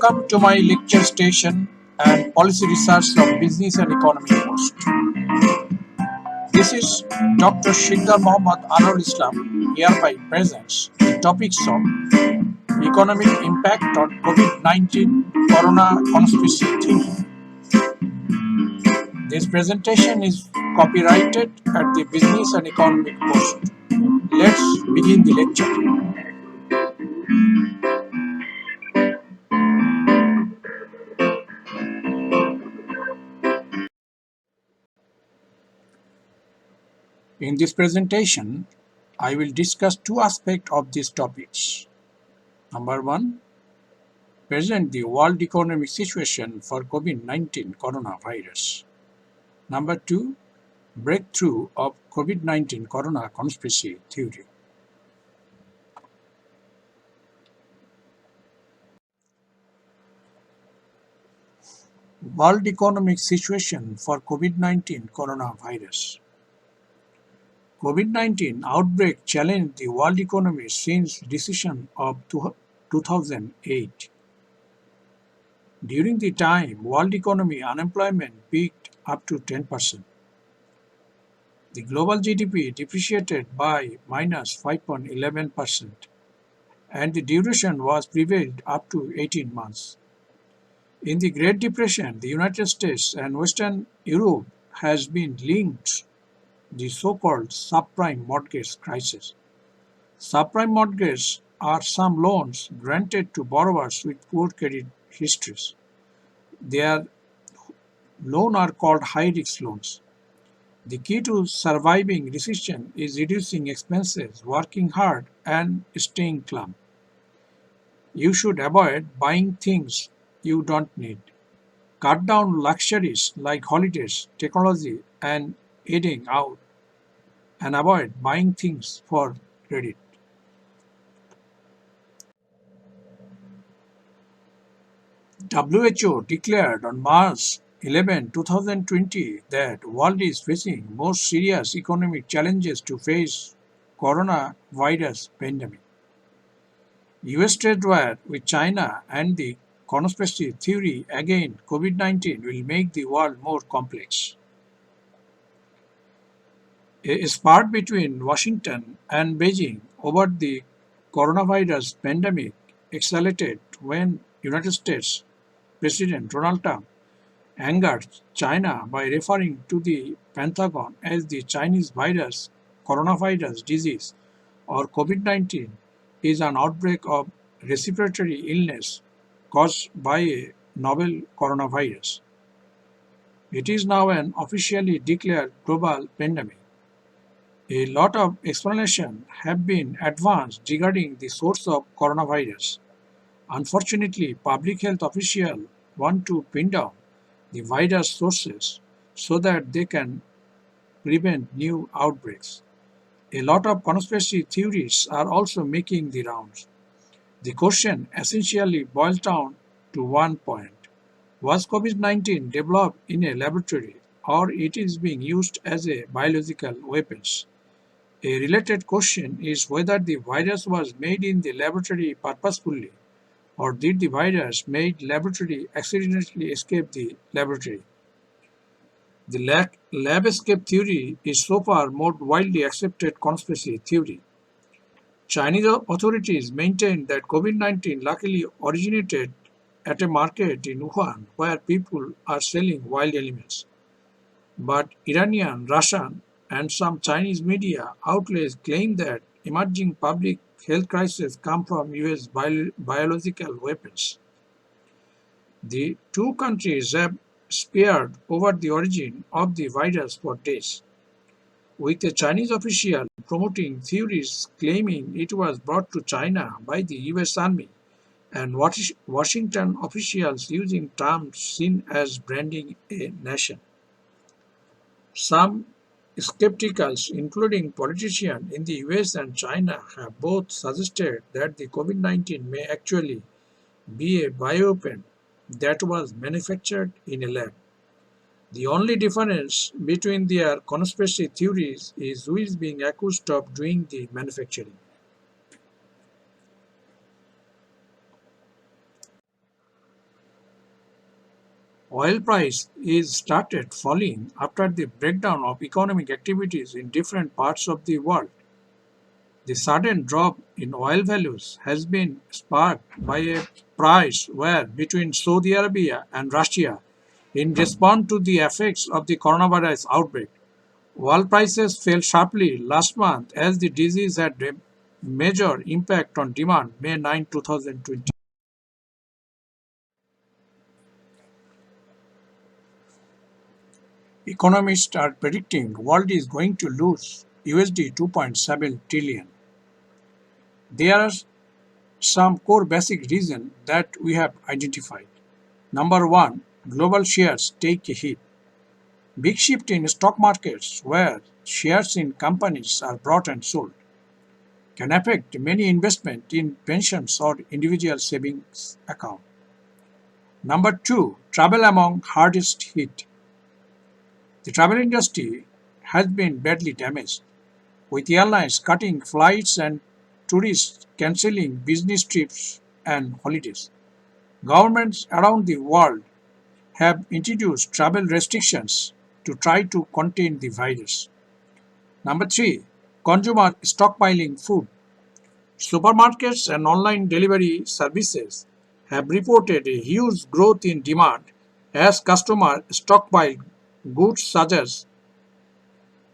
Welcome to my lecture station and policy research of business and economy post. This is Dr. Shikdar Mohammad Anarul Islam hereby presents the topics of economic impact on Covid-19 Corona conspiracy theory. This presentation is copyrighted at the Business and Economic Post. Let's begin the lecture. In this presentation, I will discuss two aspects of these topics. Number one, present the world economic situation for COVID-19 coronavirus. Number two, breakthrough of COVID-19 corona conspiracy theory. World economic situation for COVID-19 coronavirus. COVID-19 outbreak challenged the world economy since recession of 2008. During the time, world economy unemployment peaked up to 10%. The global GDP depreciated by minus 5.11%, and the duration was prevailed up to 18 months. In the Great Depression, the United States and Western Europe has been linked the so-called subprime mortgage crisis. Subprime mortgages are some loans granted to borrowers with poor credit histories. Their loans are called high-risk loans. The key to surviving recession is reducing expenses, working hard, and staying calm. You should avoid buying things you don't need. Cut down luxuries like holidays, technology, and eating out, and avoid buying things for credit. WHO declared on March 11, 2020 that the world is facing most serious economic challenges to face coronavirus pandemic. US trade war with China and the conspiracy theory against COVID-19 will make the world more complex. A spat between Washington and Beijing over the coronavirus pandemic accelerated when United States President Donald Trump angered China by referring to the Pentagon as the Chinese virus. Coronavirus disease or COVID-19 is an outbreak of respiratory illness caused by a novel coronavirus. It is now an officially declared global pandemic. A lot of explanations have been advanced regarding the source of coronavirus. Unfortunately, public health officials want to pin down the virus sources so that they can prevent new outbreaks. A lot of conspiracy theories are also making the rounds. The question essentially boils down to one point. Was COVID-19 developed in a laboratory or it is being used as a biological weapon? A related question is whether the virus was made in the laboratory purposefully or did the virus made laboratory accidentally escape the laboratory. The lab escape theory is so far more widely accepted conspiracy theory. Chinese authorities maintain that COVID-19 luckily originated at a market in Wuhan where people are selling wild animals. But Iranian, Russian, and some Chinese media outlets claim that emerging public health crises come from US biological weapons. The two countries have sparred over the origin of the virus for days, with a Chinese official promoting theories claiming it was brought to China by the US Army and Washington officials using terms seen as branding a nation. Some skeptics, including politicians in the US and China, have both suggested that the COVID-19 may actually be a bioweapon that was manufactured in a lab. The only difference between their conspiracy theories is who is being accused of doing the manufacturing. Oil price is started falling after the breakdown of economic activities in different parts of the world. The sudden drop in oil values has been sparked by a price war between Saudi Arabia and Russia in response to the effects of the coronavirus outbreak. Oil prices fell sharply last month as the disease had a major impact on demand May 9, 2020. Economists are predicting the world is going to lose USD 2.7 trillion. There are some core basic reasons that we have identified. Number one, global shares take a hit. Big shift in stock markets where shares in companies are bought and sold can affect many investment in pensions or individual savings account. Number two, travel among hardest hit. The travel industry has been badly damaged, with airlines cutting flights and tourists cancelling business trips and holidays. Governments around the world have introduced travel restrictions to try to contain the virus. Number three, consumer stockpiling food. Supermarkets and online delivery services have reported a huge growth in demand as customers stockpile goods such as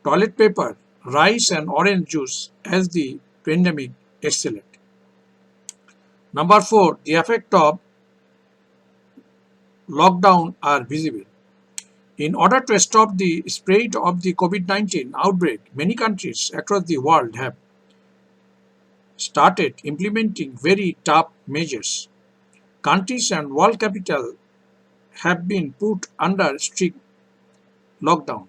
toilet paper, rice, and orange juice as the pandemic accelerated. Number four, the effect of lockdown are visible. In order to stop the spread of the COVID-19 outbreak, many countries across the world have started implementing very tough measures. Countries and world capital have been put under strict lockdown,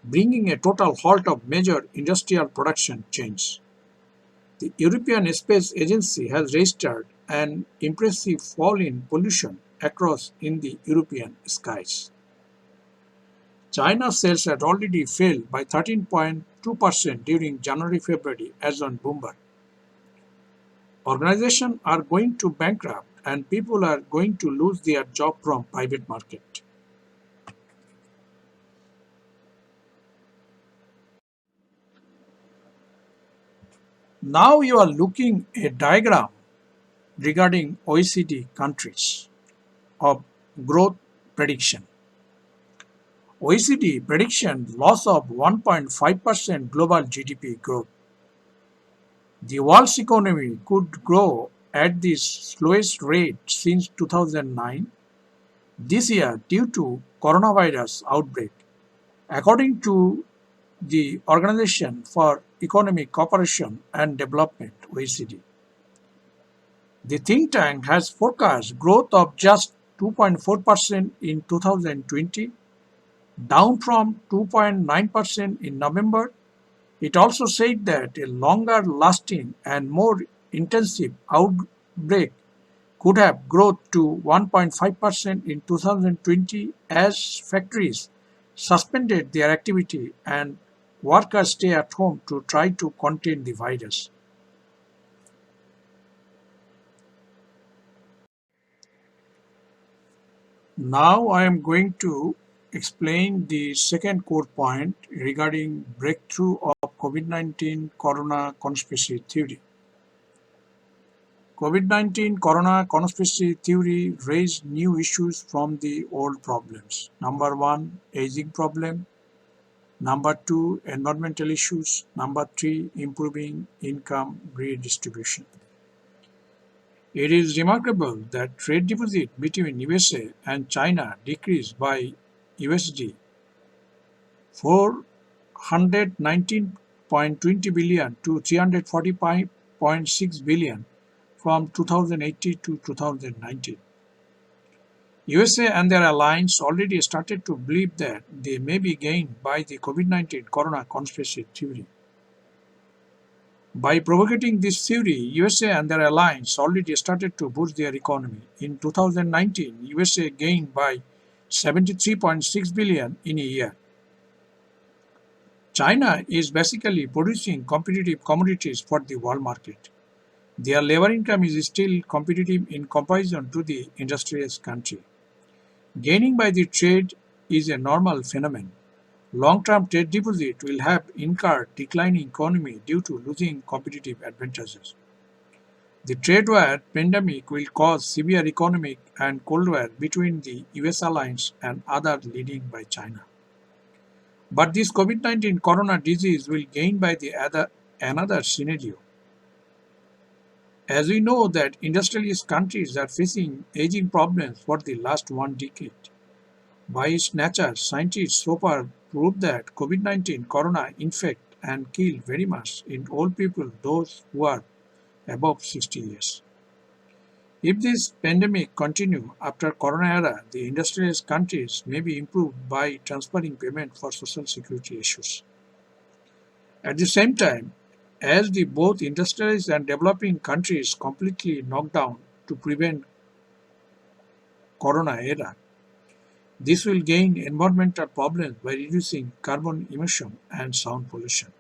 bringing a total halt of major industrial production chains. The European Space Agency has registered an impressive fall in pollution across in the European skies. China's sales had already fell by 13.2% during January-February as on Bloomberg. Organizations are going to bankrupt and people are going to lose their job from private market. Now you are looking at a diagram regarding OECD countries of growth prediction. OECD prediction loss of 1.5% global GDP growth. The world's economy could grow at the slowest rate since 2009 this year due to coronavirus outbreak. According to the Organization for Economic Cooperation and Development (OECD), the think tank has forecast growth of just 2.4% in 2020, down from 2.9% in November. It also said that a longer lasting and more intensive outbreak could have growth to 1.5% in 2020 as factories suspended their activity and workers stay at home to try to contain the virus. Now I am going to explain the second core point regarding breakthrough of COVID-19 corona conspiracy theory. COVID-19 corona conspiracy theory raised new issues from the old problems. Number one, aging problem. Number two, environmental issues. Number three, improving income redistribution. It is remarkable that trade deficit between USA and China decreased by USD 419.20 billion to 345.6 billion from 2018 to 2019. USA and their allies already started to believe that they may be gained by the COVID-19 corona conspiracy theory. By propagating this theory, USA and their allies already started to boost their economy. In 2019, USA gained by 73.6 billion in a year. China is basically producing competitive commodities for the world market. Their labor income is still competitive in comparison to the industrialized country. Gaining by the trade is a normal phenomenon. Long-term trade deficit will have incurred declining economy due to losing competitive advantages. The trade war pandemic will cause severe economic and Cold War between the US alliance and other leading by China. But this COVID-19 corona disease will gain by the another scenario. As we know that industrialist countries are facing aging problems for the last 1 decade. By its nature, scientists so far proved that COVID-19 corona infect and kill very much in old people, those who are above 60 years. If this pandemic continue after corona era, the industrialist countries may be improved by transferring payment for social security issues. At the same time, as the both industrialized and developing countries completely knock down to prevent corona era, this will gain environmental problems by reducing carbon emission and sound pollution.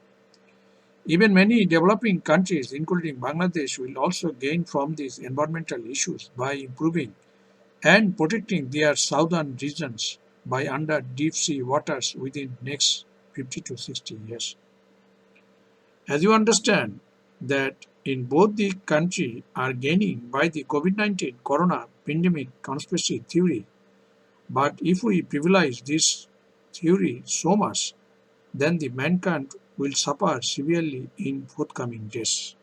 Even many developing countries, including Bangladesh, will also gain from these environmental issues by improving and protecting their southern regions by under deep sea waters within next 50 to 60 years. As you understand that in both the country are gaining by the COVID-19 corona pandemic conspiracy theory, but if we privilege this theory so much, then the mankind will suffer severely in forthcoming days.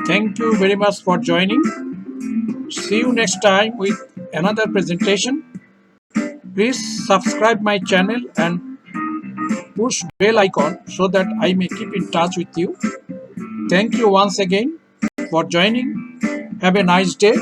Thank you very much for joining. See you next time with another presentation. Please subscribe my channel and push bell icon so that I may keep in touch with you. Thank you once again for joining. Have a nice day.